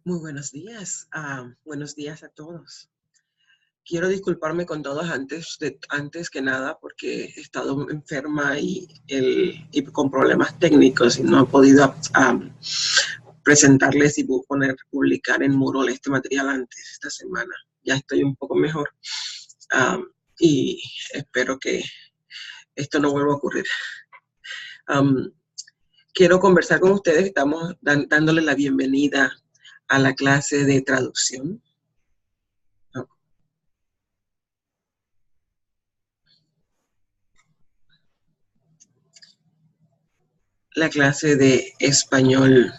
Muy buenos días. Buenos días a todos. Quiero disculparme con todos antes que nada porque he estado enferma y con problemas técnicos y no he podido presentarles y publicar en Moodle este material antes esta semana. Ya estoy un poco mejor y espero que esto no vuelva a ocurrir. Quiero conversar con ustedes. Estamos dándole la bienvenida a la clase de traducción. La clase de español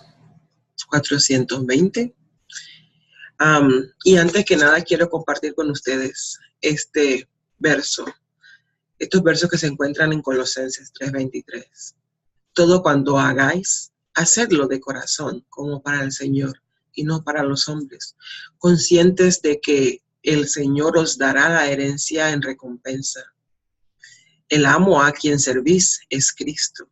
420. Y antes que nada quiero compartir con ustedes estos versos que se encuentran en Colosenses 3:23. Todo cuanto hagáis, hacedlo de corazón, como para el Señor y no para los hombres, conscientes de que el Señor os dará la herencia en recompensa. El amo a quien servís es Cristo.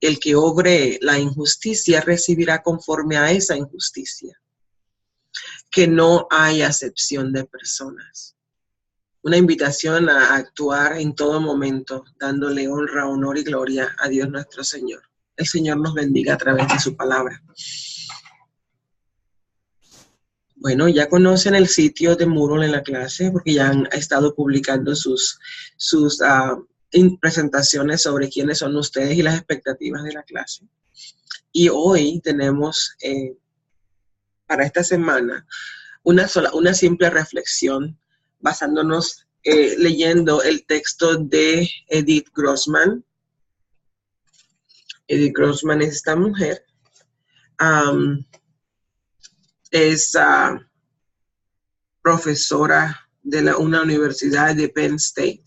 El que obre la injusticia recibirá conforme a esa injusticia. Que no hay acepción de personas. Una invitación a actuar en todo momento, dándole honra, honor y gloria a Dios nuestro Señor. El Señor nos bendiga a través de su palabra. Bueno, ya conocen el sitio de Moodle en la clase porque ya han estado publicando sus presentaciones sobre quiénes son ustedes y las expectativas de la clase. Y hoy tenemos para esta semana una simple reflexión basándonos leyendo el texto de Edith Grossman. Edith Grossman es esta mujer. Es profesora de una universidad de Penn State.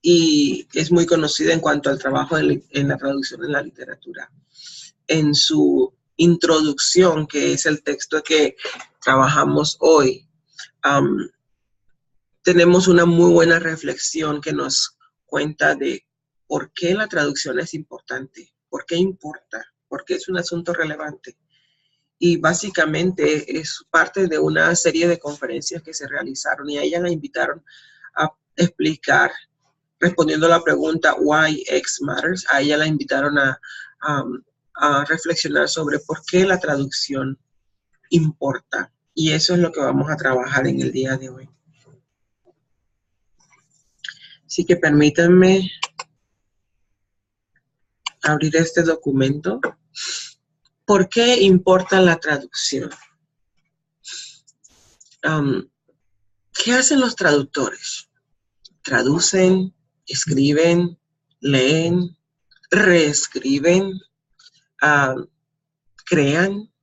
Y es muy conocida en cuanto al trabajo en la traducción en la literatura. En su introducción, que es el texto que trabajamos hoy, tenemos una muy buena reflexión que nos cuenta de por qué la traducción es importante, por qué importa, por qué es un asunto relevante. Y básicamente es parte de una serie de conferencias que se realizaron y a ella la invitaron a explicar, respondiendo a la pregunta Why X Matters, a ella la invitaron a reflexionar sobre por qué la traducción importa. Y eso es lo que vamos a trabajar en el día de hoy. Así que permítanme abrir este documento. ¿Por qué importa la traducción? ¿Qué hacen los traductores? Traducen, escriben, leen, reescriben, crean,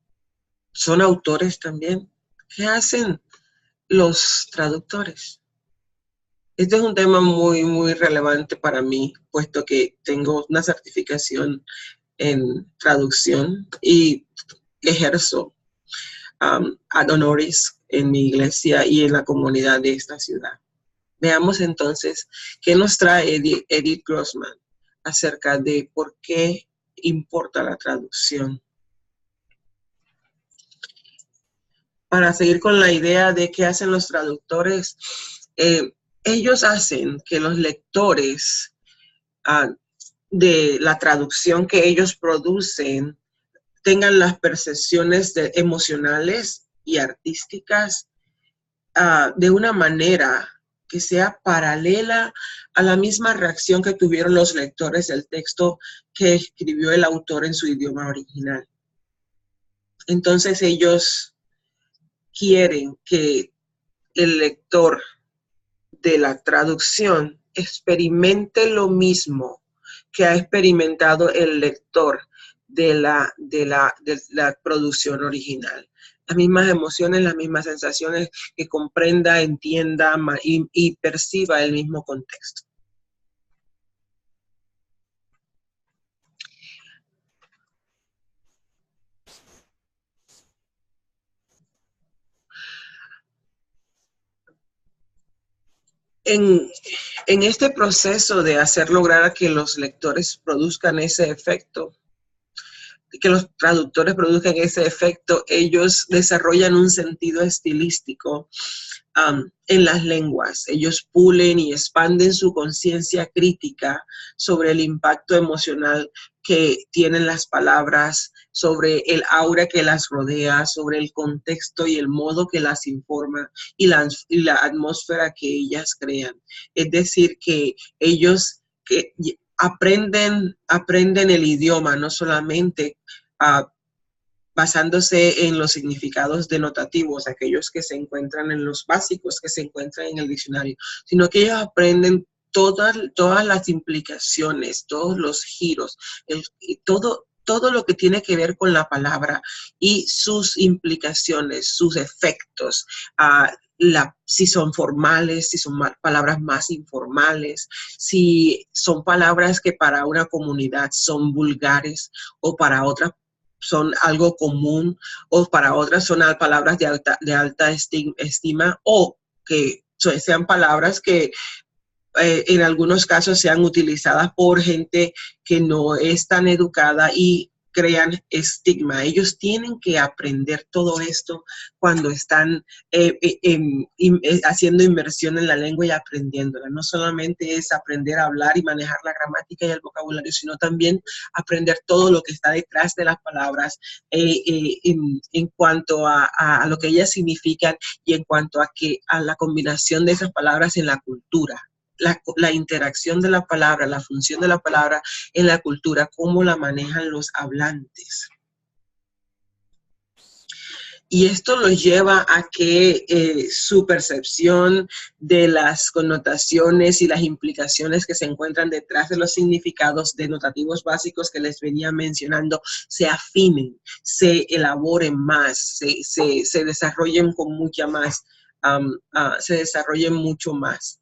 son autores también. ¿Qué hacen los traductores? Este es un tema muy, muy relevante para mí, puesto que tengo una certificación en traducción y ejerzo ad honoris en mi iglesia y en la comunidad de esta ciudad. Veamos entonces qué nos trae Edith Grossman acerca de por qué importa la traducción. Para seguir con la idea de qué hacen los traductores, ellos hacen que los lectores de la traducción que ellos producen tengan las percepciones emocionales y artísticas de una manera que sea paralela a la misma reacción que tuvieron los lectores del texto que escribió el autor en su idioma original. Entonces ellos quieren que el lector de la traducción experimente lo mismo que ha experimentado el lector de la producción original. Las mismas emociones, las mismas sensaciones, que comprenda, entienda y perciba el mismo contexto. En este proceso de hacer lograr a que los lectores produzcan ese efecto, que los traductores produzcan ese efecto, ellos desarrollan un sentido estilístico en las lenguas. Ellos pulen y expanden su conciencia crítica sobre el impacto emocional que tienen las palabras, sobre el aura que las rodea, sobre el contexto y el modo que las informa y la atmósfera que ellas crean. Es decir, que ellos que aprenden el idioma, no solamente basándose en los significados denotativos, aquellos que se encuentran en los básicos, que se encuentran en el diccionario, sino que ellos aprenden todas las implicaciones, todos los giros, todo lo que tiene que ver con la palabra y sus implicaciones, sus efectos, si son formales, si son palabras más informales, si son palabras que para una comunidad son vulgares o para otras son algo común o para otras son palabras de alta estima o que sean palabras que en algunos casos sean utilizadas por gente que no es tan educada y crean estigma. Ellos tienen que aprender todo esto cuando están haciendo inmersión en la lengua y aprendiéndola. No solamente es aprender a hablar y manejar la gramática y el vocabulario, sino también aprender todo lo que está detrás de las palabras en cuanto a lo que ellas significan y en cuanto a la combinación de esas palabras en la cultura. La interacción de la palabra, la función de la palabra en la cultura, cómo la manejan los hablantes. Y esto los lleva a que su percepción de las connotaciones y las implicaciones que se encuentran detrás de los significados denotativos básicos que les venía mencionando se afinen, se elaboren más, se desarrollen con mucha más, se desarrollen mucho más.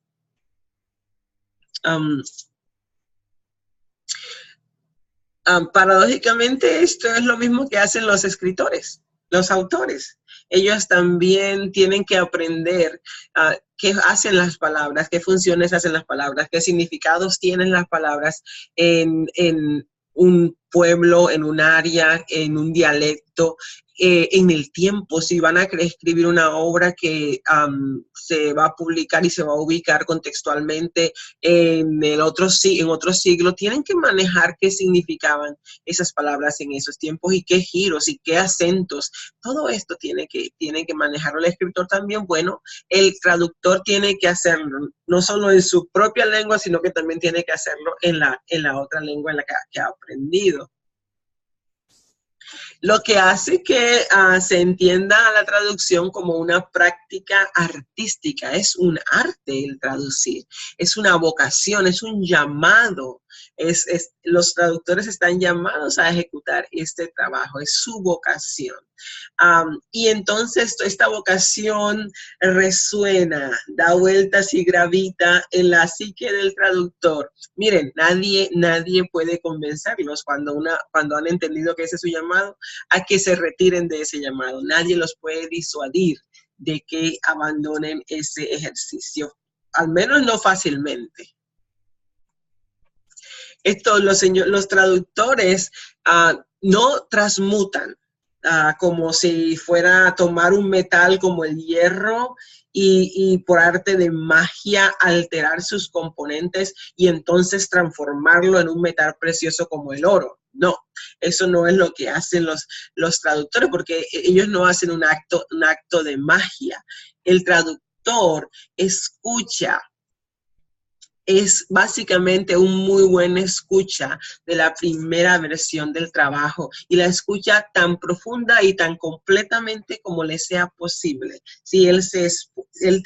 Paradójicamente, esto es lo mismo que hacen los escritores, los autores. Ellos también tienen que aprender qué hacen las palabras, qué funciones hacen las palabras, qué significados tienen las palabras en un pueblo, en un área, en un dialecto, en el tiempo, si van a escribir una obra que se va a publicar y se va a ubicar contextualmente en otro siglo, tienen que manejar qué significaban esas palabras en esos tiempos y qué giros y qué acentos. Todo esto tiene que manejarlo el escritor también. Bueno, el traductor tiene que hacerlo, no solo en su propia lengua, sino que también tiene que hacerlo en la otra lengua en la que ha aprendido. Lo que hace que se entienda la traducción como una práctica artística. Es un arte el traducir, es una vocación, es un llamado. Los traductores están llamados a ejecutar este trabajo, es su vocación. Y entonces esta vocación resuena, da vueltas y gravita en la psique del traductor. Miren, nadie puede convencerlos cuando han entendido que ese es su llamado, a que se retiren de ese llamado. Nadie los puede disuadir de que abandonen ese ejercicio, al menos no fácilmente. Los traductores no transmutan como si fuera a tomar un metal como el hierro y por arte de magia alterar sus componentes y entonces transformarlo en un metal precioso como el oro. No, eso no es lo que hacen los traductores, porque ellos no hacen un acto de magia. El traductor escucha. Es básicamente un muy buen escucha de la primera versión del trabajo y la escucha tan profunda y tan completamente como le sea posible. Si él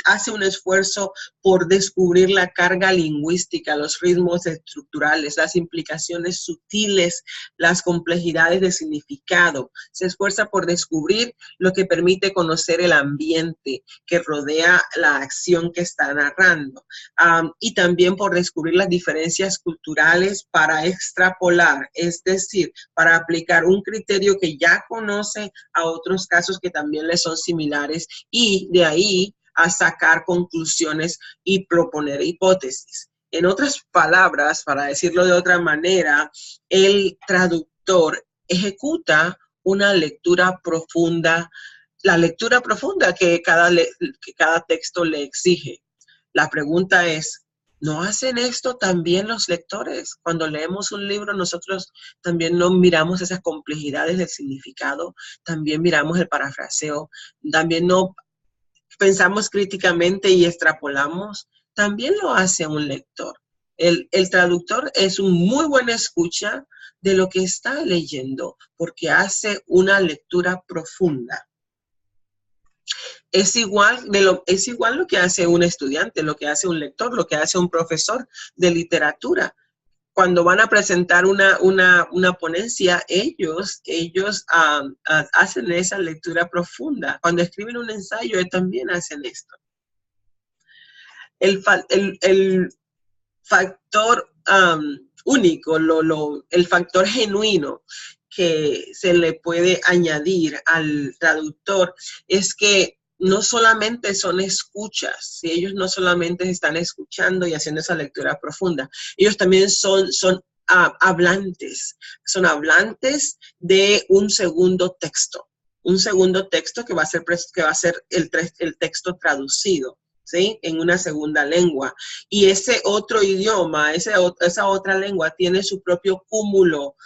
hace un esfuerzo por descubrir la carga lingüística, los ritmos estructurales, las implicaciones sutiles, las complejidades de significado, se esfuerza por descubrir lo que permite conocer el ambiente que rodea la acción que está narrando. Y también por descubrir las diferencias culturales para extrapolar, es decir, para aplicar un criterio que ya conoce a otros casos que también le son similares y de ahí a sacar conclusiones y proponer hipótesis. En otras palabras, para decirlo de otra manera, el traductor ejecuta una lectura profunda, la lectura profunda que cada texto le exige. La pregunta es, ¿no hacen esto también los lectores? Cuando leemos un libro, nosotros también no miramos esas complejidades del significado, también miramos el parafraseo, también no pensamos críticamente y extrapolamos, también lo hace un lector. El traductor es un muy buena escucha de lo que está leyendo, porque hace una lectura profunda. Es igual lo que hace un estudiante, lo que hace un lector, lo que hace un profesor de literatura. Cuando van a presentar una ponencia, ellos hacen esa lectura profunda. Cuando escriben un ensayo, también hacen esto. El factor único, el factor genuino que se le puede añadir al traductor es que no solamente son escuchas, si ellos no solamente están escuchando y haciendo esa lectura profunda, ellos también son hablantes de un segundo texto que va a ser el texto traducido, ¿sí? En una segunda lengua. Y ese otro idioma, esa otra lengua tiene su propio cúmulo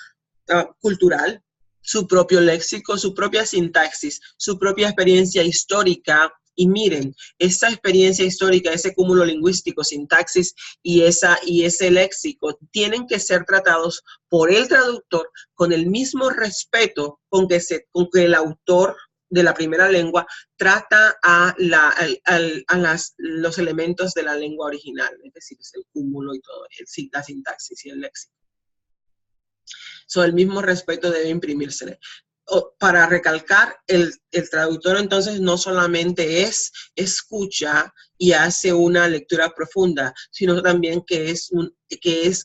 cultural, su propio léxico, su propia sintaxis, su propia experiencia histórica. Y miren, esa experiencia histórica, ese cúmulo lingüístico, sintaxis y ese léxico tienen que ser tratados por el traductor con el mismo respeto con que el autor de la primera lengua trata a los elementos de la lengua original, es decir, el cúmulo y todo, la sintaxis y el léxico. El mismo respeto debe imprimírsele. Para recalcar, el traductor entonces no solamente escucha y hace una lectura profunda, sino también que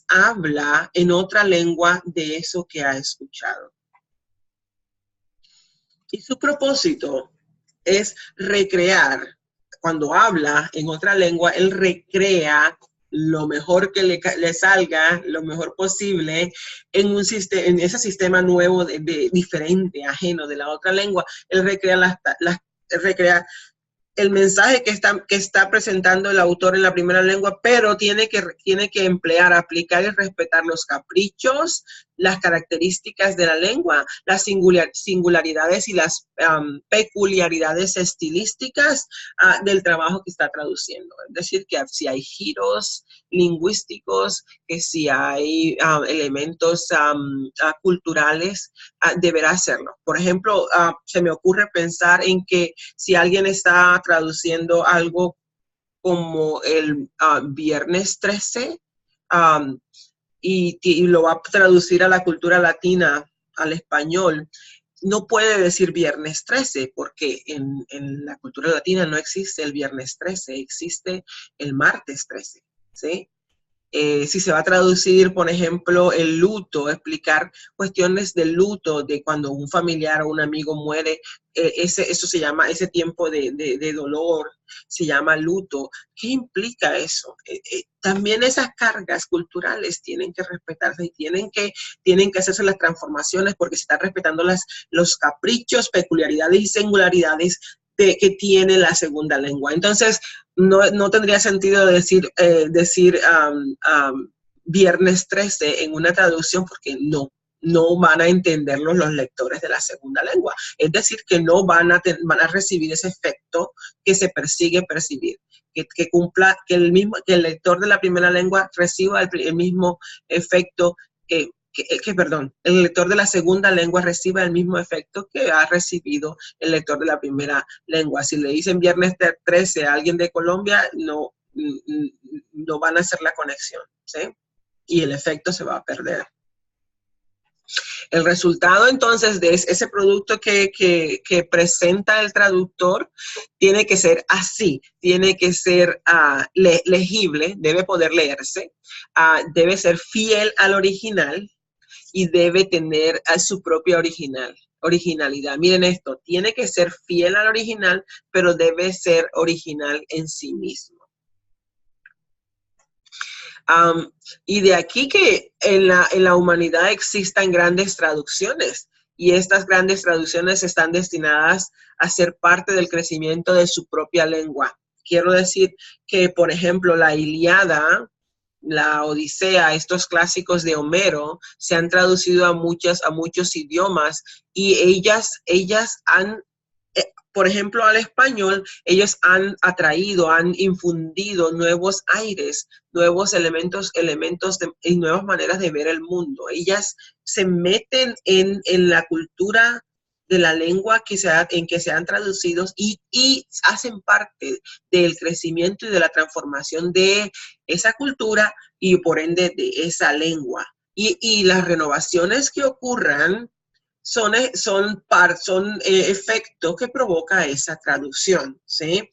habla en otra lengua de eso que ha escuchado. Y su propósito es recrear. Cuando habla en otra lengua, él recrea lo mejor que le salga, lo mejor posible, en ese sistema nuevo, diferente, ajeno de la otra lengua. Él recrea el mensaje que está presentando el autor en la primera lengua, pero tiene que emplear, aplicar y respetar los caprichos, las características de la lengua, las singularidades y las peculiaridades estilísticas del trabajo que está traduciendo. Es decir, que si hay giros lingüísticos, que si hay elementos culturales, deberá hacerlo. Por ejemplo, se me ocurre pensar en que si alguien está traduciendo algo como el Viernes 13, y lo va a traducir a la cultura latina, al español, no puede decir Viernes 13, porque en la cultura latina no existe el Viernes 13, existe el Martes 13, ¿sí? Si se va a traducir, por ejemplo, el luto, explicar cuestiones del luto, de cuando un familiar o un amigo muere, eso se llama, ese tiempo de dolor, se llama luto. ¿Qué implica eso? También esas cargas culturales tienen que respetarse y tienen que hacerse las transformaciones porque se están respetando los caprichos, peculiaridades y singularidades que tiene la segunda lengua. Entonces, no tendría sentido decir Viernes 13 en una traducción porque no van a entenderlo los lectores de la segunda lengua. Es decir, que no van a recibir ese efecto que se persigue percibir. Que el lector de la primera lengua reciba el mismo efecto el lector de la segunda lengua reciba el mismo efecto que ha recibido el lector de la primera lengua. Si le dicen Viernes 13 a alguien de Colombia, no van a hacer la conexión, ¿sí? Y el efecto se va a perder. El resultado, entonces, de ese producto que presenta el traductor tiene que ser así, tiene que ser legible, debe poder leerse, debe ser fiel al original, y debe tener su propia originalidad. Miren esto, tiene que ser fiel al original, pero debe ser original en sí mismo. Y de aquí que en la humanidad existan grandes traducciones. y estas grandes traducciones están destinadas a ser parte del crecimiento de su propia lengua. Quiero decir que, por ejemplo, la Ilíada, la Odisea, estos clásicos de Homero, se han traducido a muchos idiomas y ellas han, por ejemplo, al español, ellos han atraído, han infundido nuevos aires, nuevos elementos y nuevas maneras de ver el mundo. Ellas se meten en la cultura de la lengua en que se han traducido y hacen parte del crecimiento y de la transformación de esa cultura y por ende de esa lengua. Y las renovaciones que ocurran son efectos que provoca esa traducción, ¿sí?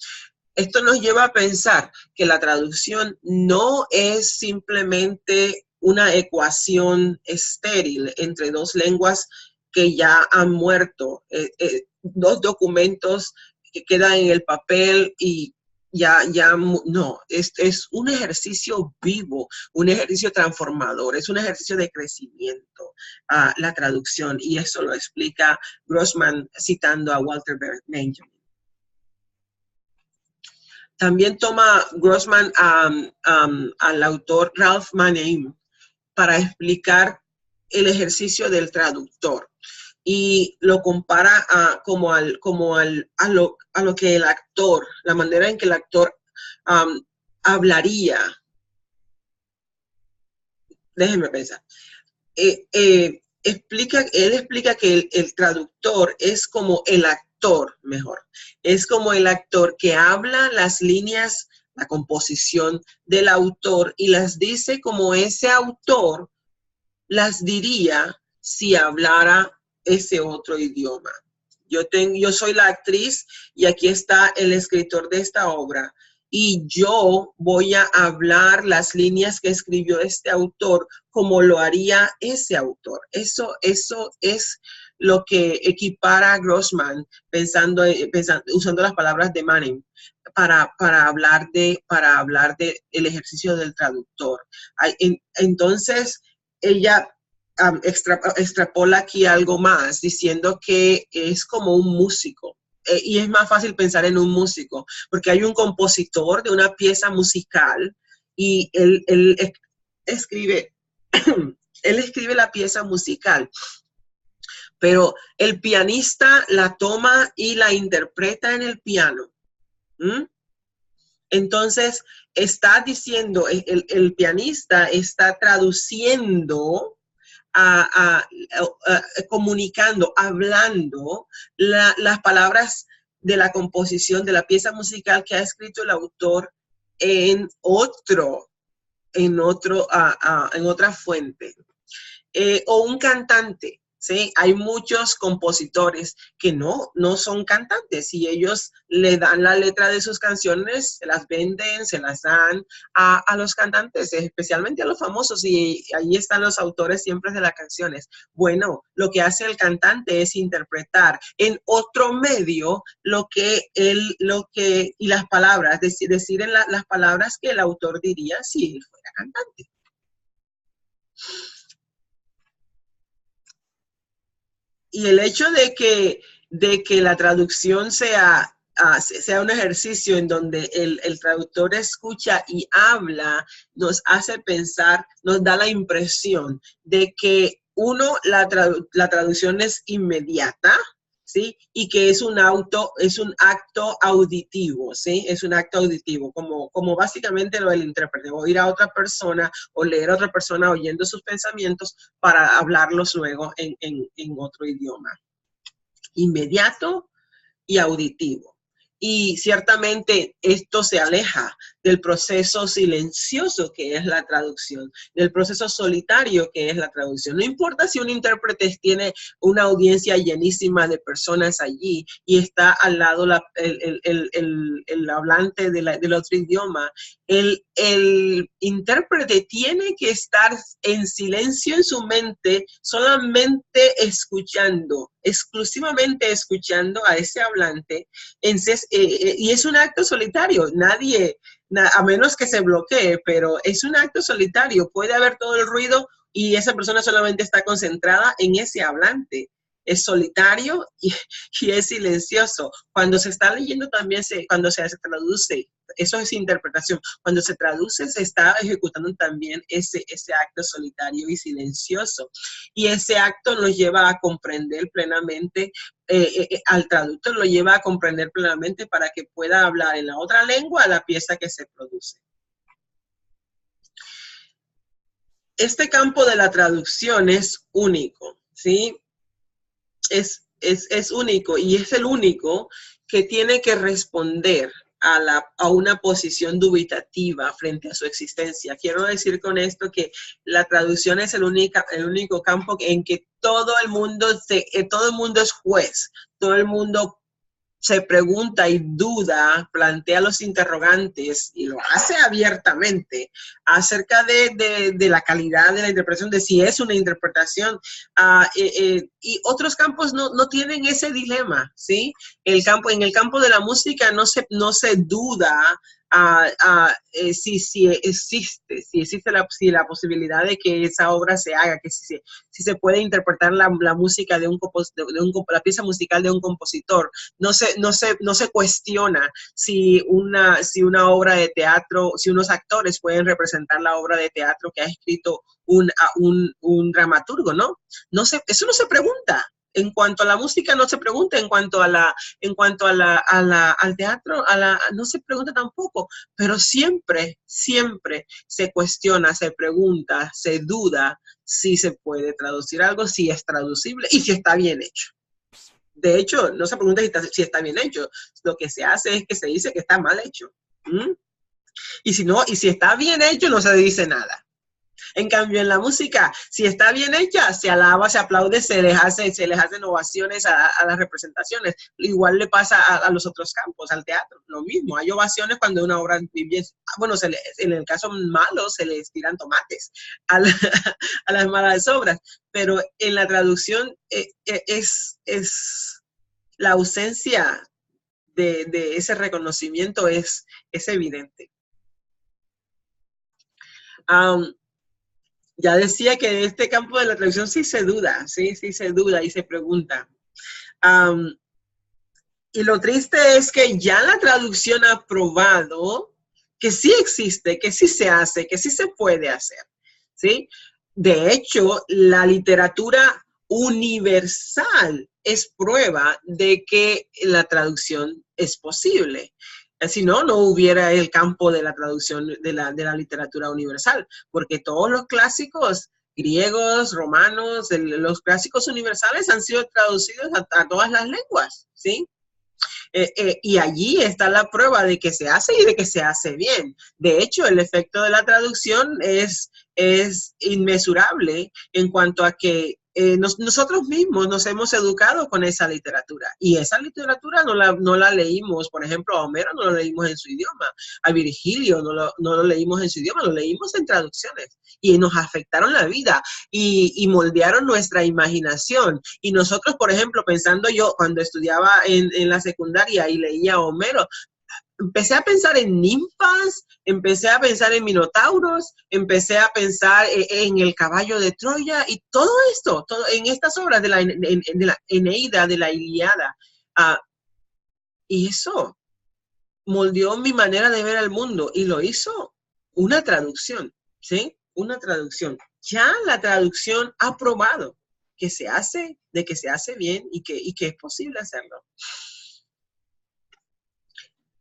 Esto nos lleva a pensar que la traducción no es simplemente una ecuación estéril entre dos lenguas que ya han muerto, dos documentos que quedan en el papel y no, es un ejercicio vivo, un ejercicio transformador, es un ejercicio de crecimiento, la traducción, y eso lo explica Grossman citando a Walter Benjamin. También toma Grossman al autor Ralph Manheim para explicar el ejercicio del traductor y lo compara a lo que el actor, la manera en que el actor hablaría. Déjenme pensar. Él explica que el traductor es como el actor, mejor. Es como el actor que habla las líneas, la composición del autor y las dice como ese autor las diría si hablara ese otro idioma. Yo soy la actriz y aquí está el escritor de esta obra y yo voy a hablar las líneas que escribió este autor como lo haría ese autor. Eso es lo que equipara a Grossman usando las palabras de Manning para hablar de el ejercicio del traductor. Entonces, ella extrapola aquí algo más, diciendo que es como un músico. Y es más fácil pensar en un músico, porque hay un compositor de una pieza musical y él escribe, él escribe la pieza musical, pero el pianista la toma y la interpreta en el piano. Entonces, está diciendo, el pianista está traduciendo, comunicando, hablando las palabras de la composición de la pieza musical que ha escrito el autor en otra fuente. O un cantante, ¿sí? Hay muchos compositores que no son cantantes y ellos le dan la letra de sus canciones, se las venden, se las dan a los cantantes, especialmente a los famosos, y ahí están los autores siempre de las canciones. Bueno, lo que hace el cantante es interpretar en otro medio y las palabras, decir en las palabras que el autor diría si él fuera cantante. Y el hecho de que la traducción sea un ejercicio en donde el traductor escucha y habla, nos hace pensar, nos da la impresión de que la traducción es inmediata, ¿sí? Y que es un acto auditivo, ¿sí? Es un acto auditivo, como básicamente lo del intérprete, oír a otra persona o leer a otra persona oyendo sus pensamientos para hablarlos luego en otro idioma. Inmediato y auditivo. Y ciertamente esto se aleja del proceso silencioso que es la traducción, del proceso solitario que es la traducción. No importa si un intérprete tiene una audiencia llenísima de personas allí y está al lado el hablante del otro idioma, el intérprete tiene que estar en silencio en su mente, solamente escuchando, exclusivamente escuchando a ese hablante, y es un acto solitario. A menos que se bloquee, pero es un acto solitario. Puede haber todo el ruido y esa persona solamente está concentrada en ese hablante. es solitario y es silencioso. Cuando se está leyendo también, cuando se traduce, eso es interpretación. Cuando se traduce, se está ejecutando también ese acto solitario y silencioso. Y ese acto nos lleva a comprender plenamente, al traductor lo lleva a comprender plenamente para que pueda hablar en la otra lengua la pieza que se produce. Este campo de la traducción es único, ¿sí? Es único y es el único que tiene que responder a una posición dubitativa frente a su existencia. Quiero decir con esto que la traducción es el único campo en que todo el mundo es juez, todo el mundo se pregunta y duda, plantea los interrogantes y lo hace abiertamente acerca de la calidad de la interpretación, de si es una interpretación. Y otros campos no tienen ese dilema, ¿sí? En el campo de la música no se duda si existe la posibilidad de que esa obra se haga, que si se puede interpretar la música la pieza musical de un compositor. No se cuestiona si una obra de teatro, si unos actores pueden representar la obra de teatro que ha escrito un dramaturgo, ¿no? Eso no se pregunta. En cuanto a la música no se pregunta, en cuanto al teatro, no se pregunta tampoco, pero siempre se cuestiona, se pregunta, se duda si se puede traducir algo, si es traducible y si está bien hecho. De hecho, no se pregunta si está bien hecho, lo que se hace es que se dice que está mal hecho. Y si está bien hecho, no se dice nada. En cambio, en la música, si está bien hecha, se alaba, se aplaude, se les hacen ovaciones a las representaciones. Igual le pasa a los otros campos, al teatro, lo mismo. Hay ovaciones cuando una obra bien, bueno, en el caso malo se les tiran tomates a las malas obras, pero en la traducción es la ausencia de ese reconocimiento es evidente. Ya decía que en este campo de la traducción sí se duda y se pregunta. Y lo triste es que ya la traducción ha probado que sí existe, que sí se hace, que sí se puede hacer, ¿sí? De hecho, la literatura universal es prueba de que la traducción es posible. Si no, no hubiera el campo de la traducción de la literatura universal, porque todos los clásicos griegos, romanos, los clásicos universales han sido traducidos a todas las lenguas, ¿sí? Y allí está la prueba de que se hace y de que se hace bien. De hecho, el efecto de la traducción es inmesurable en cuanto a que nosotros mismos nos hemos educado con esa literatura y esa literatura no la leímos, por ejemplo, a Homero no lo leímos en su idioma, a Virgilio no lo leímos en su idioma, lo leímos en traducciones y nos afectaron la vida y moldearon nuestra imaginación. Y nosotros, por ejemplo, pensando yo cuando estudiaba en la secundaria y leía a Homero, empecé a pensar en ninfas, empecé a pensar en minotauros, empecé a pensar en el caballo de Troya y todo esto, en estas obras de la Eneida, de la Ilíada. Y eso moldeó mi manera de ver al mundo y lo hizo una traducción, ¿sí? Una traducción. Ya la traducción ha probado que se hace, de que se hace bien y que es posible hacerlo.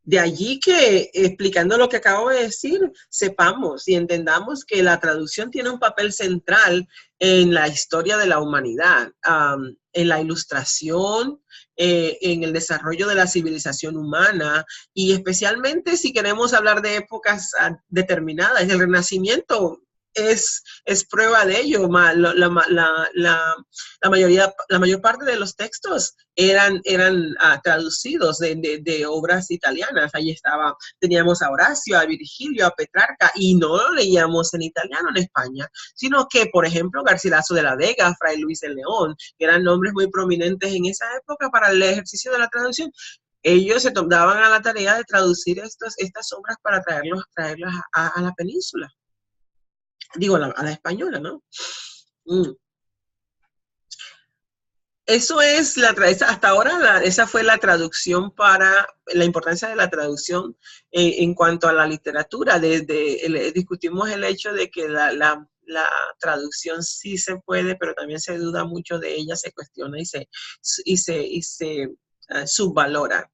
De allí que, explicando lo que acabo de decir, sepamos y entendamos que la traducción tiene un papel central en la historia de la humanidad, en la ilustración, en el desarrollo de la civilización humana y especialmente si queremos hablar de épocas determinadas. El Renacimiento es prueba de ello. La mayor parte de los textos eran traducidos de obras italianas. Ahí teníamos a Horacio, a Virgilio, a Petrarca, y no lo leíamos en italiano en España, sino que, por ejemplo, Garcilaso de la Vega, Fray Luis de León, que eran nombres muy prominentes en esa época para el ejercicio de la traducción. Ellos se daban a la tarea de traducir estas obras para traerlas a la península. Digo, a la española, ¿no? Eso es hasta ahora esa fue la traducción para la importancia de la traducción en cuanto a la literatura. Discutimos el hecho de que la traducción sí se puede, pero también se duda mucho de ella, se cuestiona y se subvalora.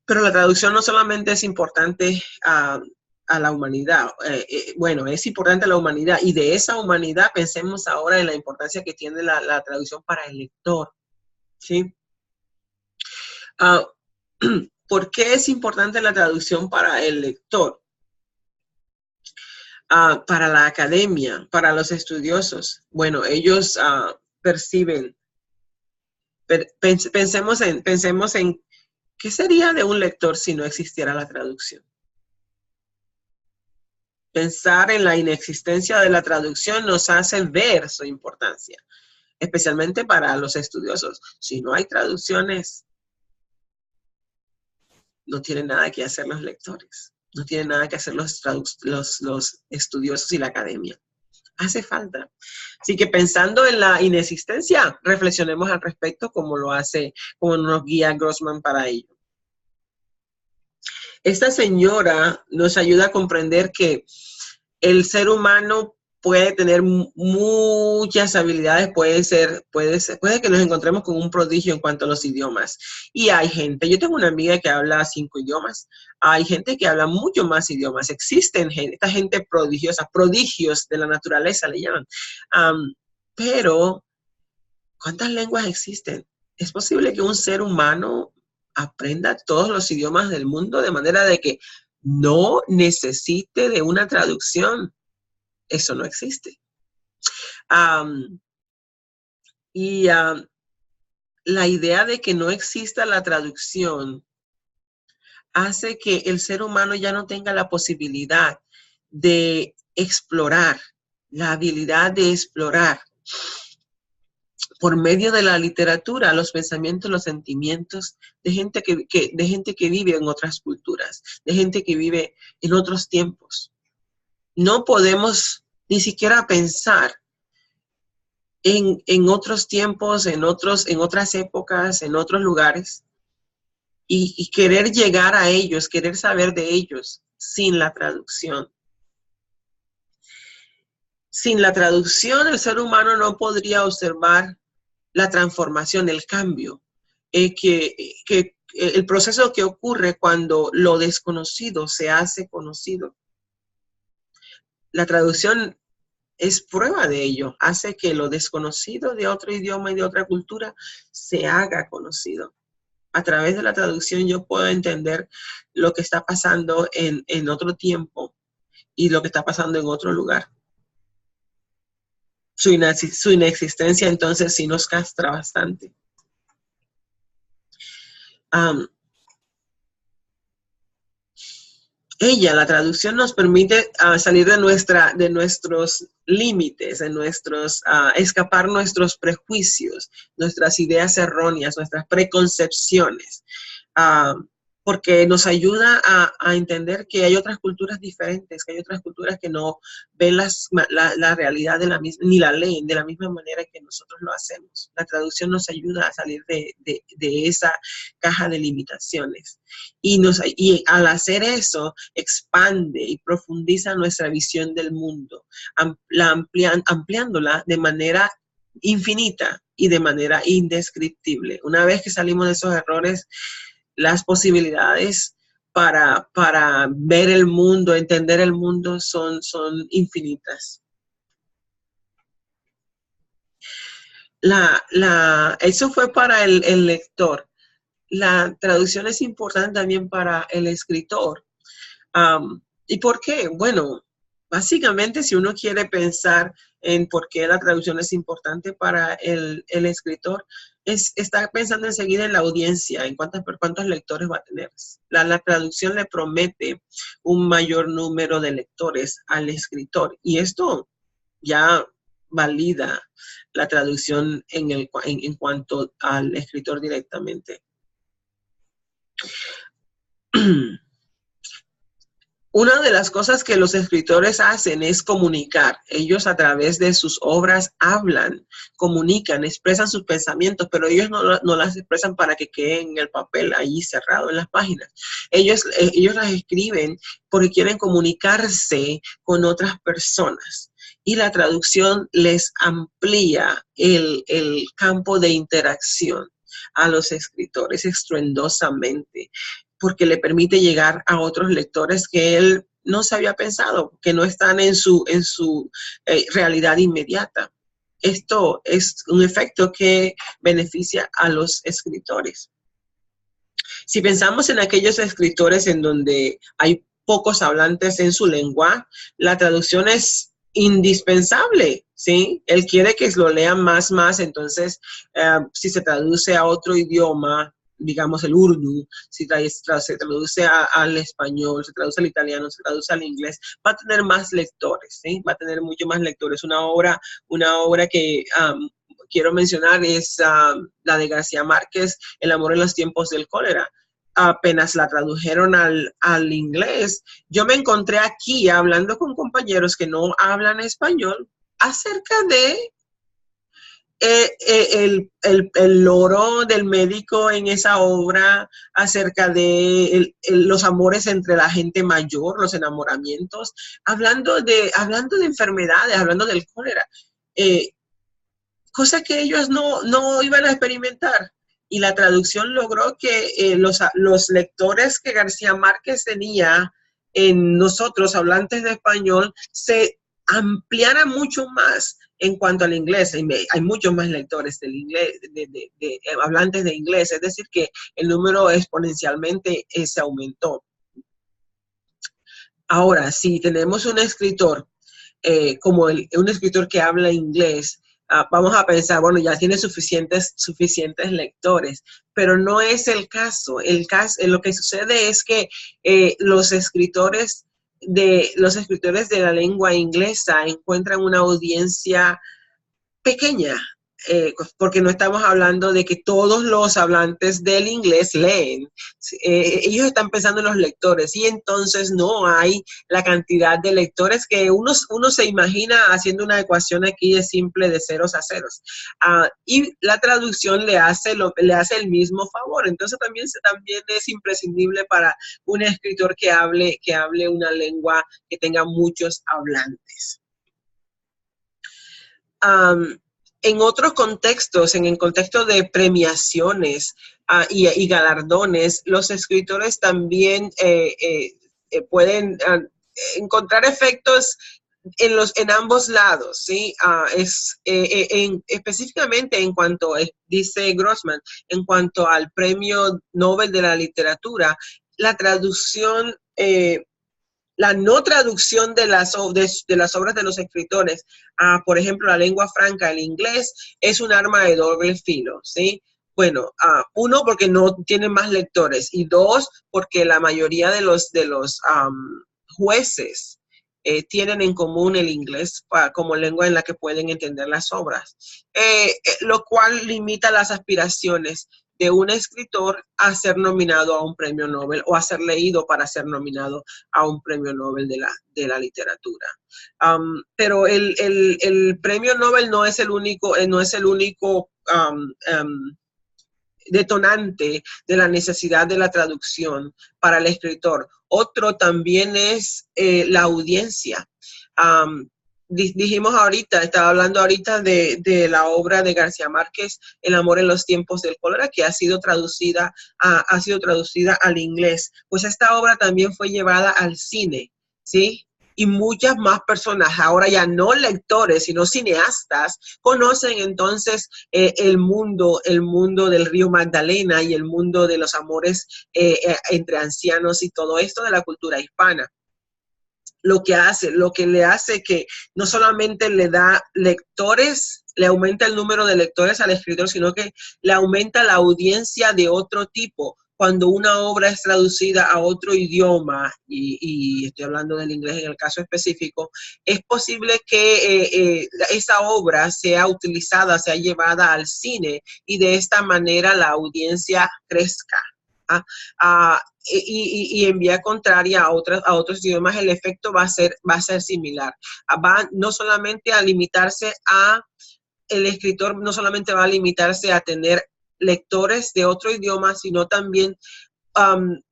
Pero la traducción no solamente es importante a la humanidad, bueno, es importante a la humanidad, y de esa humanidad pensemos ahora en la importancia que tiene la traducción para el lector, ¿sí? ¿Por qué es importante la traducción para el lector? Para la academia, para los estudiosos. Bueno, ellos perciben, pensemos en ¿qué sería de un lector si no existiera la traducción? Pensar en la inexistencia de la traducción nos hace ver su importancia, especialmente para los estudiosos. Si no hay traducciones, no tienen nada que hacer los lectores, no tienen nada que hacer los estudiosos y la academia. Hace falta. Así que pensando en la inexistencia, reflexionemos al respecto como nos guía Grossman para ello. Esta señora nos ayuda a comprender que el ser humano puede tener muchas habilidades, puede que nos encontremos con un prodigio en cuanto a los idiomas. Y hay gente, yo tengo una amiga que habla 5 idiomas, hay gente que habla mucho más idiomas, existen esta gente prodigiosa, prodigios de la naturaleza le llaman. Pero, ¿cuántas lenguas existen? ¿Es posible que un ser humano aprenda todos los idiomas del mundo de manera de que no necesite de una traducción? Eso no existe. La idea de que no exista la traducción hace que el ser humano ya no tenga la posibilidad de explorar, la habilidad de explorar por medio de la literatura los pensamientos, los sentimientos de gente que vive en otras culturas, de gente que vive en otros tiempos. No podemos ni siquiera pensar en otros tiempos, en otras épocas, en otros lugares, y querer llegar a ellos, querer saber de ellos sin la traducción. Sin la traducción, el ser humano no podría observar la transformación, el cambio, el proceso que ocurre cuando lo desconocido se hace conocido. La traducción es prueba de ello, hace que lo desconocido de otro idioma y de otra cultura se haga conocido. A través de la traducción yo puedo entender lo que está pasando en otro tiempo y lo que está pasando en otro lugar. Su inexistencia entonces sí nos castra bastante. La traducción nos permite salir de nuestros límites, escapar nuestros prejuicios, nuestras ideas erróneas, nuestras preconcepciones, porque nos ayuda a entender que hay otras culturas diferentes, que hay otras culturas que no ven la realidad ni la leen de la misma manera que nosotros lo hacemos. La traducción nos ayuda a salir de esa caja de limitaciones. Y al hacer eso, expande y profundiza nuestra visión del mundo, ampliándola de manera infinita y de manera indescriptible. Una vez que salimos de esos errores, las posibilidades para ver el mundo, entender el mundo son infinitas. Eso fue para el lector. La traducción es importante también para el escritor. ¿Y por qué? Bueno, básicamente si uno quiere pensar en por qué la traducción es importante para el escritor, está pensando enseguida en la audiencia, en cuántos lectores va a tener. La traducción le promete un mayor número de lectores al escritor, y esto ya valida la traducción en cuanto al escritor directamente. Una de las cosas que los escritores hacen es comunicar. Ellos a través de sus obras hablan, comunican, expresan sus pensamientos, pero ellos no las expresan para que queden en el papel ahí cerrado en las páginas. Ellos las escriben porque quieren comunicarse con otras personas. Y la traducción les amplía el campo de interacción a los escritores estruendosamente, porque le permite llegar a otros lectores que él no se había pensado, que no están en su realidad inmediata. Esto es un efecto que beneficia a los escritores. Si pensamos en aquellos escritores en donde hay pocos hablantes en su lengua, la traducción es indispensable, ¿sí? Él quiere que lo lean más, entonces si se traduce a otro idioma, digamos el urdu, si se traduce al español, se traduce al italiano, se traduce al inglés, va a tener más lectores, ¿sí? Va a tener mucho más lectores. Una obra que quiero mencionar es la de García Márquez, El amor en los tiempos del cólera. Apenas la tradujeron al inglés, yo me encontré aquí hablando con compañeros que no hablan español acerca de el loro del médico en esa obra, acerca de los amores entre la gente mayor, los enamoramientos, hablando de enfermedades, hablando del cólera, cosas que ellos no iban a experimentar. Y la traducción logró que los lectores que García Márquez tenía en nosotros, hablantes de español, se ampliaran mucho más en cuanto al inglés. Hay muchos más lectores del inglés, de hablantes de inglés, es decir, que el número exponencialmente se aumentó. Ahora, si tenemos un escritor como un escritor que habla inglés, vamos a pensar, bueno, ya tiene suficientes lectores, pero no es el caso. Lo que sucede es que los escritores de la lengua inglesa encuentran una audiencia pequeña, porque no estamos hablando de que todos los hablantes del inglés leen. Ellos están pensando en los lectores y entonces no hay la cantidad de lectores que uno se imagina haciendo una ecuación aquí de simple de ceros a ceros. Y la traducción le hace el mismo favor. Entonces también es imprescindible para un escritor que hable una lengua que tenga muchos hablantes. En otros contextos, en el contexto de premiaciones y galardones, los escritores también pueden encontrar efectos en ambos lados, ¿sí? Específicamente en cuanto, dice Grossman, en cuanto al Premio Nobel de la Literatura, la traducción la no traducción de las obras de los escritores por ejemplo, la lengua franca, el inglés, es un arma de doble filo, ¿sí? Bueno, uno, porque no tiene más lectores, y dos, porque la mayoría de los jueces tienen en común el inglés como lengua en la que pueden entender las obras, lo cual limita las aspiraciones de un escritor a ser nominado a un premio Nobel o a ser leído para ser nominado a un premio Nobel de la literatura. Pero el premio Nobel no es el único detonante de la necesidad de la traducción para el escritor. Otro también es la audiencia. Dijimos ahorita, estaba hablando ahorita de la obra de García Márquez, El amor en los tiempos del cólera, que ha sido traducida al inglés. Pues esta obra también fue llevada al cine, ¿sí? Y muchas más personas, ahora ya no lectores, sino cineastas, conocen entonces el mundo del río Magdalena y el mundo de los amores entre ancianos y todo esto de la cultura hispana. Lo que le hace que no solamente le da lectores, le aumenta el número de lectores al escritor, sino que le aumenta la audiencia de otro tipo. Cuando una obra es traducida a otro idioma, y estoy hablando del inglés en el caso específico, es posible que esa obra sea utilizada, sea llevada al cine, y de esta manera la audiencia crezca. y en vía contraria a otros idiomas, el efecto va a ser similar. Va no solamente a limitarse el escritor no solamente va a limitarse a tener lectores de otro idioma, sino también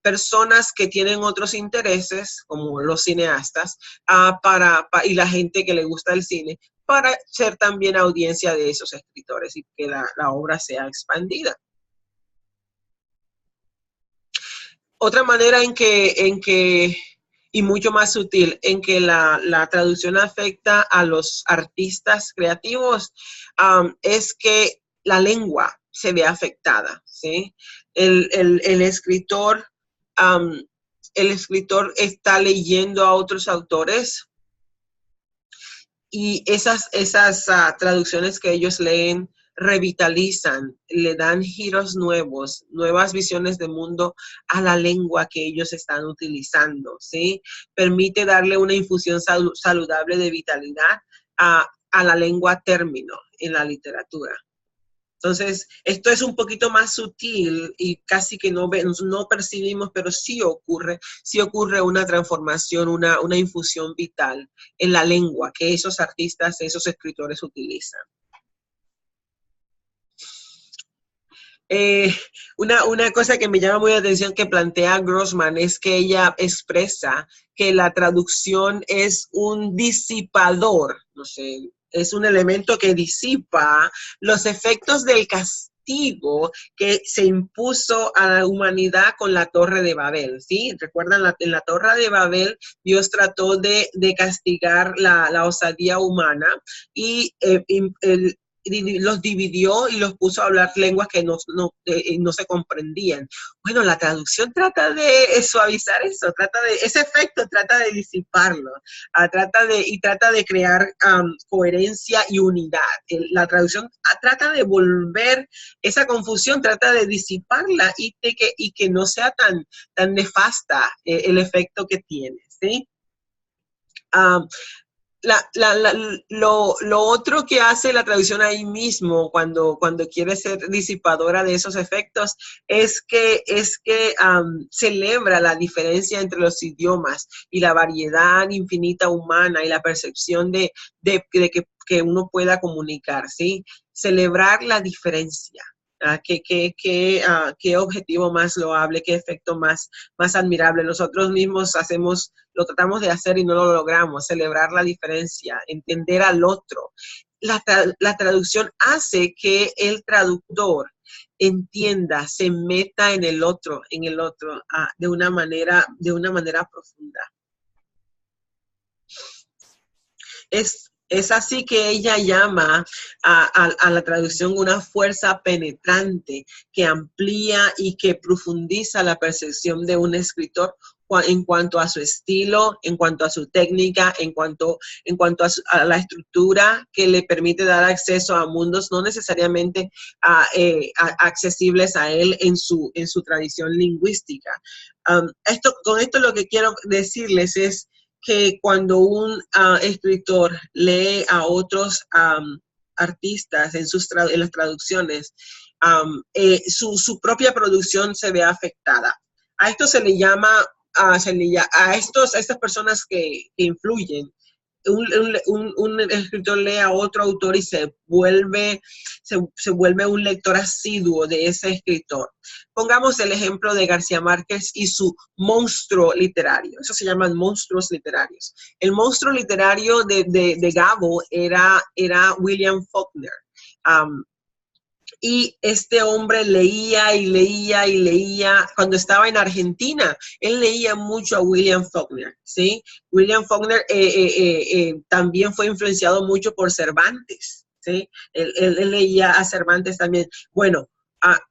personas que tienen otros intereses, como los cineastas, y la gente que le gusta el cine, para ser también audiencia de esos escritores y que la obra sea expandida. Otra manera y mucho más sutil, en que la traducción afecta a los artistas creativos, es que la lengua se ve afectada, ¿sí? El escritor, el escritor está leyendo a otros autores y esas traducciones que ellos leen revitalizan, le dan giros nuevos, nuevas visiones de mundo a la lengua que ellos están utilizando, ¿sí? Permite darle una infusión saludable de vitalidad a la lengua término en la literatura. Entonces, esto es un poquito más sutil y casi que no percibimos, pero sí ocurre una transformación, una infusión vital en la lengua que esos artistas, esos escritores utilizan. Una cosa que me llama muy la atención que plantea Grossman es que ella expresa que la traducción es un disipador, no sé, es un elemento que disipa los efectos del castigo que se impuso a la humanidad con la Torre de Babel, ¿sí? ¿Recuerdan? En la Torre de Babel, Dios trató de castigar la osadía humana y los dividió y los puso a hablar lenguas que no se comprendían. Bueno, la traducción trata de suavizar eso, ese efecto trata de disiparlo, trata de crear coherencia y unidad. La traducción trata de volver esa confusión, trata de disiparla y que no sea tan nefasta el efecto que tiene, ¿sí? Lo otro que hace la traducción ahí mismo cuando quiere ser disipadora de esos efectos es que celebra la diferencia entre los idiomas y la variedad infinita humana y la percepción de que uno pueda comunicar, ¿sí? Celebrar la diferencia. ¿Qué objetivo más loable, qué efecto más admirable? Nosotros mismos lo tratamos de hacer y no lo logramos, celebrar la diferencia, entender al otro. La traducción hace que el traductor entienda, se meta en el otro, de una manera profunda. Es así que ella llama a la traducción una fuerza penetrante que amplía y que profundiza la percepción de un escritor en cuanto a su estilo, en cuanto a su técnica, en cuanto a la estructura que le permite dar acceso a mundos no necesariamente accesibles a él en su tradición lingüística. Con esto lo que quiero decirles es que cuando un escritor lee a otros artistas en las traducciones, su propia producción se ve afectada. A esto se le llama, a estas personas que influyen. Un escritor lee a otro autor y se vuelve un lector asiduo de ese escritor. Pongamos el ejemplo de García Márquez y su monstruo literario. Eso se llaman monstruos literarios. El monstruo literario de Gabo era William Faulkner. Y este hombre leía y leía y leía. Cuando estaba en Argentina, él leía mucho a William Faulkner, ¿sí? William Faulkner también fue influenciado mucho por Cervantes, ¿sí? Él leía a Cervantes también. Bueno,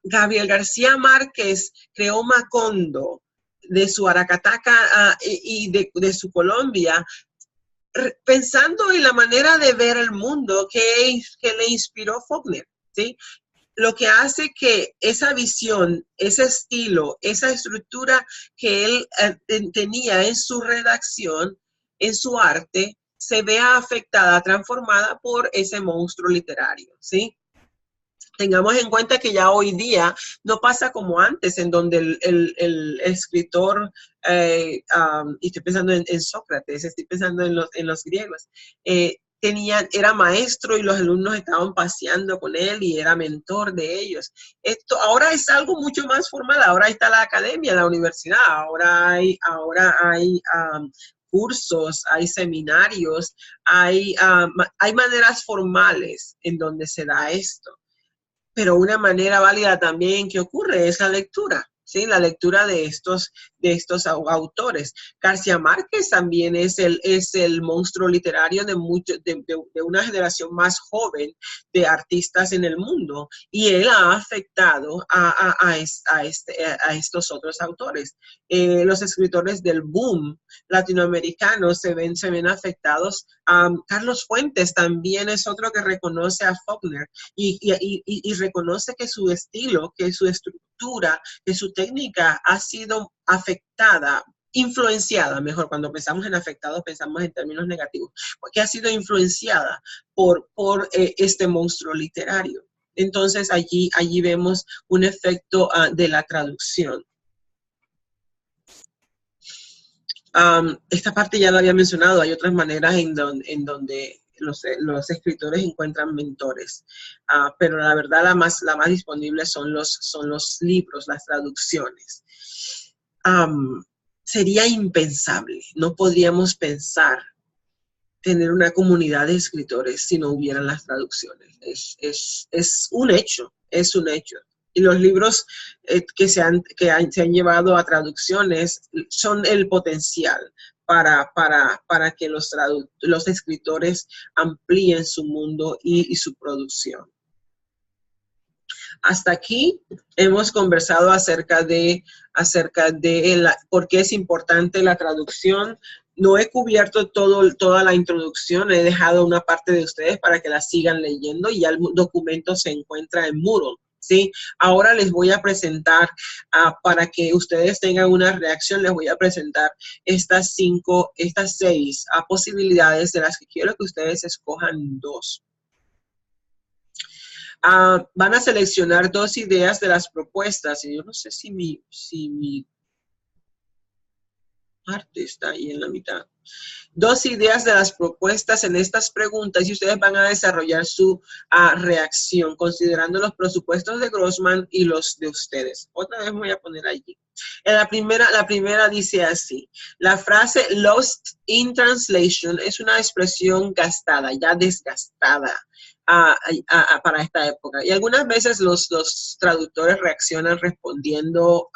Gabriel García Márquez creó Macondo de su Aracataca y de su Colombia, pensando en la manera de ver el mundo que le inspiró Faulkner, ¿sí? Lo que hace que esa visión, ese estilo, esa estructura que él tenía en su redacción, en su arte, se vea afectada, transformada por ese monstruo literario, ¿sí? Tengamos en cuenta que ya hoy día no pasa como antes, en donde el escritor, y estoy pensando en Sócrates, estoy pensando en los griegos, era maestro y los alumnos estaban paseando con él y era mentor de ellos. Esto ahora es algo mucho más formal, ahora está la academia, la universidad, ahora hay cursos, hay seminarios, hay maneras formales en donde se da esto. Pero una manera válida también que ocurre es la lectura, ¿sí? La lectura de estos autores. García Márquez también es el monstruo literario de una generación más joven de artistas en el mundo, y él ha afectado a estos otros autores. Los escritores del boom latinoamericanos se ven afectados. Carlos Fuentes también es otro que reconoce a Faulkner y reconoce que su estilo, que su estructura, que su técnica ha sido afectada, influenciada, mejor, cuando pensamos en afectado pensamos en términos negativos, porque ha sido influenciada por este monstruo literario. Entonces allí vemos un efecto de la traducción. Esta parte ya la había mencionado, hay otras maneras en donde los escritores encuentran mentores, pero la verdad la más disponible son los libros, las traducciones. Sería impensable, no podríamos pensar tener una comunidad de escritores si no hubieran las traducciones. Es un hecho, es un hecho. Y los libros que se han llevado a traducciones son el potencial para que los escritores amplíen su mundo y su producción. Hasta aquí hemos conversado acerca de por qué es importante la traducción. No he cubierto toda la introducción, he dejado una parte de ustedes para que la sigan leyendo y ya el documento se encuentra en Moodle. ¿Sí? Ahora les voy a presentar, para que ustedes tengan una reacción, les voy a presentar estas 6 posibilidades, de las que quiero que ustedes escojan 2. Van a seleccionar 2 ideas de las propuestas, y yo no sé si mi parte está ahí en la mitad. 2 ideas de las propuestas en estas preguntas, y ustedes van a desarrollar su reacción considerando los presupuestos de Grossman y los de ustedes. Otra vez voy a poner allí. La primera dice así: la frase lost in translation es una expresión gastada, ya desgastada para esta época. Y algunas veces los traductores reaccionan respondiendo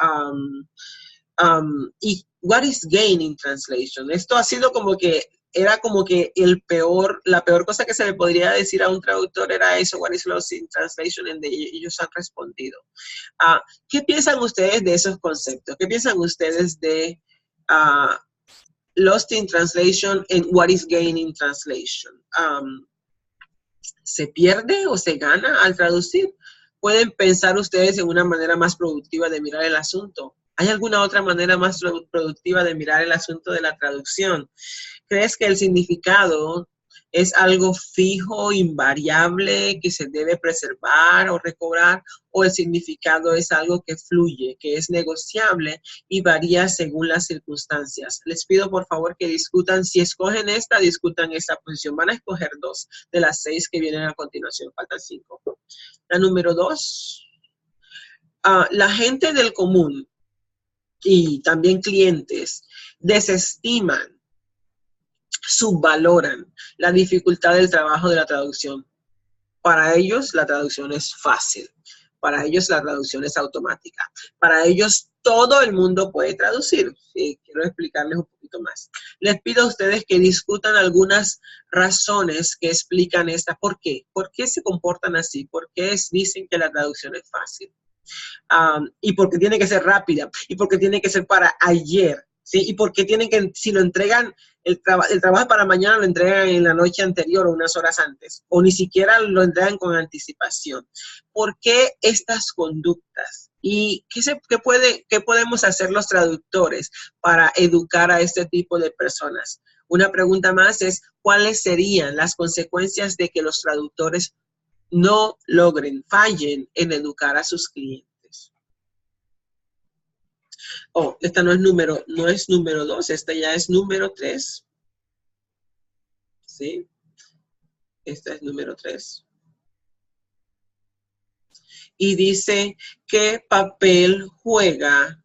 y what is gain in translation. Esto ha sido era como que la peor cosa que se le podría decir a un traductor era eso, what is lost in translation, y ellos han respondido. ¿Qué piensan ustedes de esos conceptos? ¿Qué piensan ustedes de lost in translation and what is gain in translation? ¿Se pierde o se gana al traducir? ¿Pueden pensar ustedes en una manera más productiva de mirar el asunto? ¿Hay alguna otra manera más productiva de mirar el asunto de la traducción? ¿Crees que el significado es algo fijo, invariable, que se debe preservar o recobrar? ¿O el significado es algo que fluye, que es negociable y varía según las circunstancias? Les pido por favor que discutan. Si escogen discutan esta posición. Van a escoger 2 de las 6 que vienen a continuación. Faltan 5. La número 2. La gente del común y también clientes desestiman, subvaloran la dificultad del trabajo de la traducción. Para ellos la traducción es fácil, para ellos la traducción es automática, para ellos todo el mundo puede traducir. Sí, quiero explicarles un poquito más. Les pido a ustedes que discutan algunas razones que explican esta. ¿Por qué? ¿Por qué se comportan así? ¿Por qué dicen que la traducción es fácil? Y porque tiene que ser rápida, y porque tiene que ser para ayer, ¿sí? Y porque si lo entregan, el trabajo para mañana lo entregan en la noche anterior o unas horas antes, o ni siquiera lo entregan con anticipación. ¿Por qué estas conductas? ¿Y qué podemos hacer los traductores para educar a este tipo de personas? Una pregunta más es, ¿cuáles serían las consecuencias de que los traductores no logren, fallen en educar a sus clientes. Oh, esta no es número 2, esta ya es número 3. ¿Sí? Esta es número 3. Y dice, ¿qué papel juega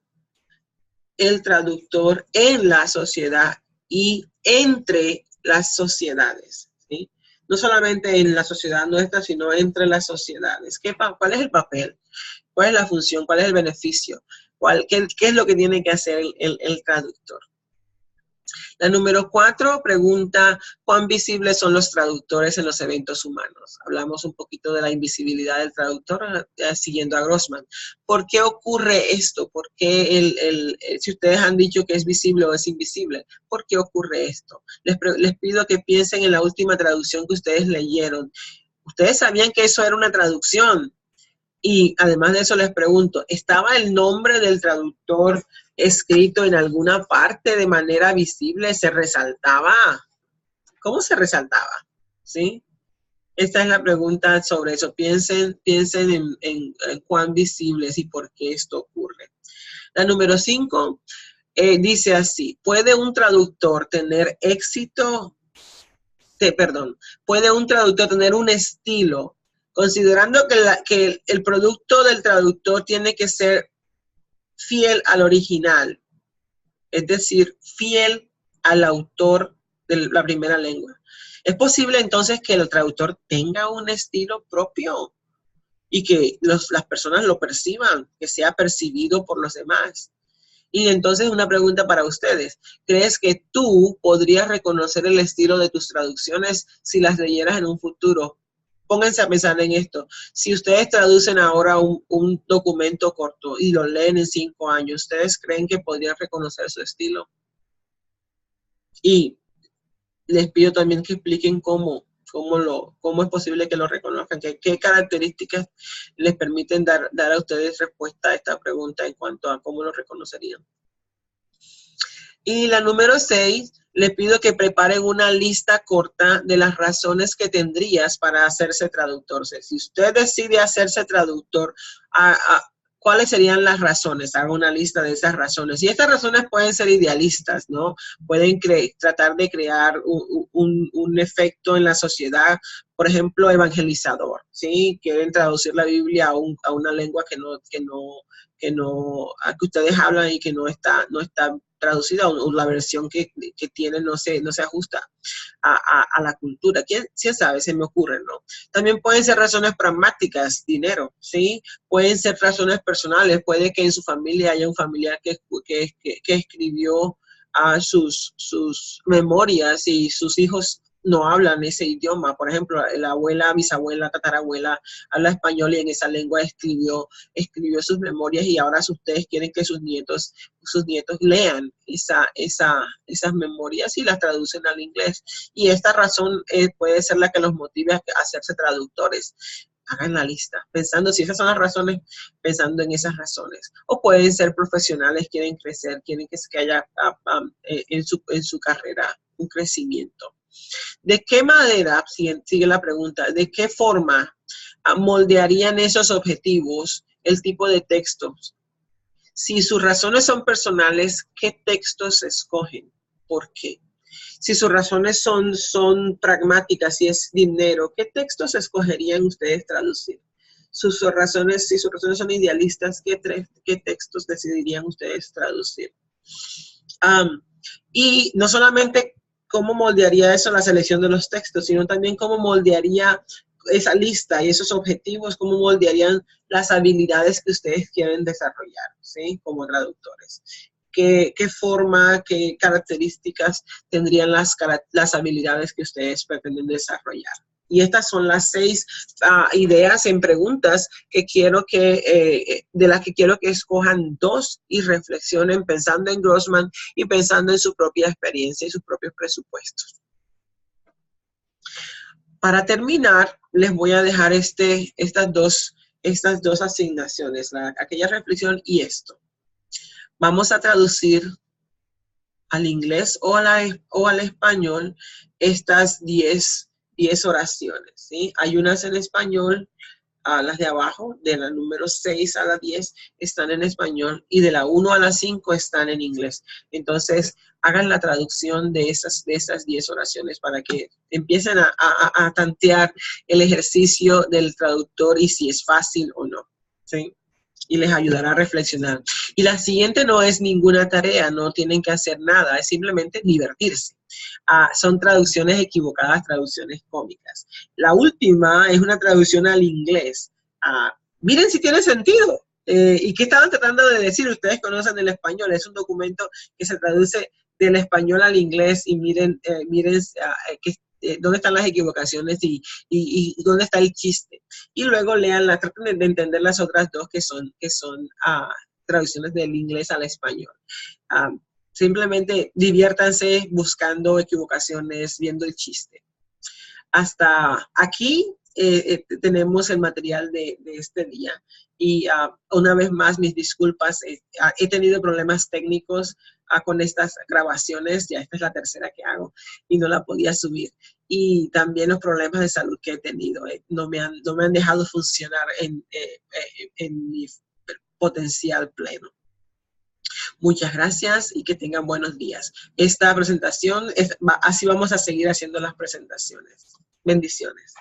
el traductor en la sociedad y entre las sociedades? ¿Sí? No solamente en la sociedad nuestra, sino entre las sociedades. ¿Cuál es el papel? ¿Cuál es la función? ¿Cuál es el beneficio? ¿Qué es lo que tiene que hacer el traductor? La número 4 pregunta, ¿cuán visibles son los traductores en los eventos humanos? Hablamos un poquito de la invisibilidad del traductor siguiendo a Grossman. ¿Por qué ocurre esto? ¿Por qué si ustedes han dicho que es visible o es invisible, ¿por qué ocurre esto? Les pido que piensen en la última traducción que ustedes leyeron. Ustedes sabían que eso era una traducción. Y además de eso les pregunto, ¿estaba el nombre del traductor escrito en alguna parte de manera visible? ¿Se resaltaba? ¿Cómo se resaltaba? ¿Sí? Esta es la pregunta sobre eso. Piensen en cuán visibles y por qué esto ocurre. La número 5 dice así, ¿puede un traductor tener éxito? ¿Puede un traductor tener un estilo? Considerando que el producto del traductor tiene que ser fiel al original, es decir, fiel al autor de la primera lengua. ¿Es posible entonces que el traductor tenga un estilo propio y que las personas lo perciban, que sea percibido por los demás? Y entonces una pregunta para ustedes. ¿Crees que tú podrías reconocer el estilo de tus traducciones si las leyeras en un futuro? Pónganse a pensar en esto. Si ustedes traducen ahora un documento corto y lo leen en 5 años, ¿ustedes creen que podrían reconocer su estilo? Y les pido también que expliquen cómo es posible que lo reconozcan, qué características les permiten dar a ustedes respuesta a esta pregunta en cuanto a cómo lo reconocerían. Y la número 6, le pido que preparen una lista corta de las razones que tendrías para hacerse traductor. Si usted decide hacerse traductor, ¿cuáles serían las razones? Haga una lista de esas razones. Y estas razones pueden ser idealistas, ¿no? Pueden tratar de crear un efecto en la sociedad, por ejemplo, evangelizador, ¿sí? Quieren traducir la Biblia a una lengua que ustedes hablan y que no está traducida, o la versión que tienen no se ajusta a la cultura. ¿Quién sabe? Se me ocurre, ¿no? También pueden ser razones pragmáticas, dinero, ¿sí? Pueden ser razones personales. Puede que en su familia haya un familiar que escribió sus memorias y sus hijos no hablan ese idioma. Por ejemplo, la abuela, bisabuela, tatarabuela habla español y en esa lengua escribió sus memorias, y ahora ustedes quieren que sus nietos lean esas memorias y las traducen al inglés. Y esta razón puede ser la que los motive a hacerse traductores. Hagan la lista, pensando si esas son las razones, pensando en esas razones. O pueden ser profesionales, quieren crecer, quieren que haya en su carrera un crecimiento. ¿De qué manera, sigue la pregunta, de qué forma moldearían esos objetivos el tipo de textos? Si sus razones son personales, ¿qué textos escogen? ¿Por qué? Si sus razones son pragmáticas, si es dinero, ¿qué textos escogerían ustedes traducir? Si sus razones son idealistas, ¿qué textos decidirían ustedes traducir? Y no solamente cómo moldearía eso la selección de los textos, sino también cómo moldearía esa lista y esos objetivos, cómo moldearían las habilidades que ustedes quieren desarrollar, ¿sí? Como traductores. ¿Qué forma, qué características tendrían las habilidades que ustedes pretenden desarrollar? Y estas son las 6 ideas en preguntas que de las que quiero que escojan 2 y reflexionen pensando en Grossman y pensando en su propia experiencia y sus propios presupuestos. Para terminar, les voy a dejar estas dos asignaciones, aquella reflexión y esto. Vamos a traducir al inglés o al español estas 10 10 oraciones, ¿sí? Hay unas en español, las de abajo, de la número 6 a la 10 están en español y de la 1 a la 5 están en inglés. Entonces, hagan la traducción de esas 10 oraciones para que empiecen a tantear el ejercicio del traductor y si es fácil o no, ¿sí? Y les ayudará a reflexionar. Y la siguiente no es ninguna tarea, no tienen que hacer nada, es simplemente divertirse. Son traducciones equivocadas, traducciones cómicas. La última es una traducción al inglés. Miren si tiene sentido. ¿Y qué estaban tratando de decir? Ustedes conocen el español, es un documento que se traduce del español al inglés y miren, dónde están las equivocaciones y dónde está el chiste. Y luego leanla, traten de entender las otras dos que son traducciones del inglés al español. Simplemente diviértanse buscando equivocaciones, viendo el chiste. Hasta aquí tenemos el material de este día. Y una vez más, mis disculpas. He tenido problemas técnicos con estas grabaciones. Ya esta es la tercera que hago y no la podía subir. Y también los problemas de salud que he tenido. No me han dejado funcionar en mi potencial pleno. Muchas gracias y que tengan buenos días. Esta presentación, así vamos a seguir haciendo las presentaciones. Bendiciones.